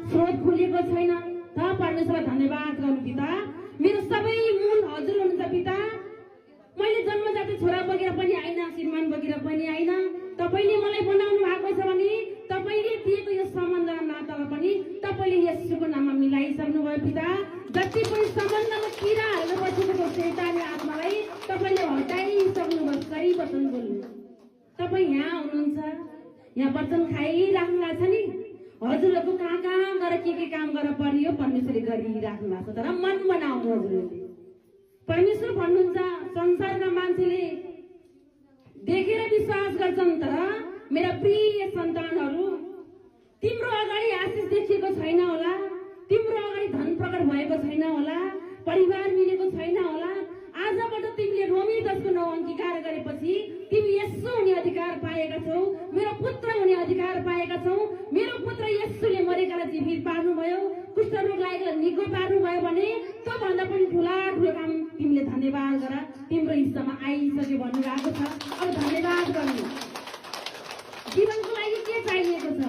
स्रोत खुलेको छैन। त परमेश्वरलाई धन्यवाद गर्नु पिता। मेरो सबै मूल हजुर हुनुहुन्छ पिता। मैले जन्मजात छोरा बगेर पनि आइन, श्रीमान बगेर पनि आइन। तपाईले मलाई बनाउनु भएको छ भने तपाईले दिएको यो सम्बन्ध नातालाई पनि तपाईले येशूको नाममा मिलाइसक्नु भयो पिता। जति पनि सम्बन्धमा किराहरू बसेको शैतानी आत्मालाई तपाईले हटाइसक्नु भयो। सही वचन बोल्नु। तपाईँ यहाँ हुनुहुन्छ, यहाँ वचन खाइराख्नु भएको छ नि। हजुरहरूको कहाँ कहाँ गएर के काम गर्न पर्ने हो परमेश्वरले गरिराख्नु भएको छ। तर मन बनाउनु हजुरहरूले। परमेश्वर भन्नुहुन्छ संसारका मान्छेले देखेर विश्वास गर्छन्, तर मेरा प्रिय सन्तानहरू तिम्रो अगाडि आशिष देखिएको छैन होला, तिम्रो अगाडि धन प्रकट भएको छैन होला, परिवार मिलेको छैन होला। आजबाट तिमीले रोमी 10:9 अंगीकार गरेपछि तिमी येशू हुने अधिकार पाएका छौ, मेरो पुत्र हुने अधिकार पाएका छौ। मेरो पुत्र येशूले मरेकालाई जीवित पार्नुभयो, कुष्ठरोग लागेकालाई निको पार्नुभयो भने त्यो भन्दा पनि ठुला काम तिमीले धन्यवाद गर। तिम्रो हिस्सामा आइसक्यो भन्नुभएको छ। अब धन्यवाद गर्नु। जीवनको लागि के चाहिएको छ?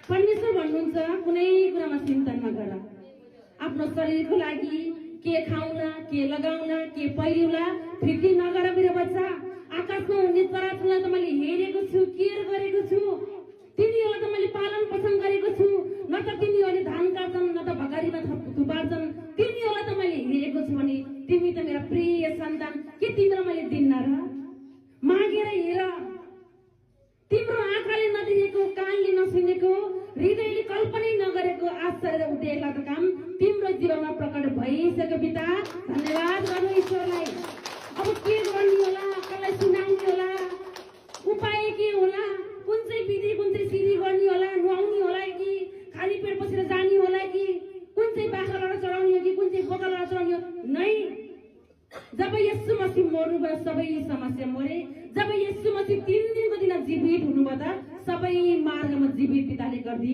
परमेश्वर भन्नुहुन्छ कुनै कुरामा चिन्ता नगर। आफ्नो शरीरको लागि के खाउला, के लगाउला, के पहिरौला फिक्री नगर मेरो बच्चा। आकाशमा हुने चराचुरुङ्गीलाई त मैले हेरेको छु, केयर गरेको छु। तिनीहरूलाई त मैले पालन पोषण गरेको छु। न त तिनीहरूले धान काट्छन्, न त भगारीमा थुपार्छन्। तिनीहरूलाई त मैले हेरेको छु भने तिमी त मेरा प्रिय सन्तान, के तिमीलाई मैले दिन्न र? मागेर हेर। तिम्रो आँखाले नदेखेको, कानले नसुनेको, हृदयले कल्पनै नगरेको आश्चर्य उठेका काम तिम्रो जीवनमा प्रकट भइसक्यो पिता। धन्यवाद गर्नु ईश्वरलाई। अब के गर्ने होला, कसलाई सुनाउने होला, उपाय के होला, कुन चाहिँ विधि कुन चाहिँ सिधी गर्ने होला, नुहाउने होला कि खाली पेट बसेर जाने होला कि कुन चाहिँ बाख्रालाई चढाउने हो कि कुन चाहिँ बोकालाई चढाउने हो? नै, जब येशू मसीह मर्नुभयो सबै समस्या मरे। जब येशू मसीह 3 दिनको दिन जीवित हुनुभयो त सबै मार्गमा जीवित पिताले गरिदिए।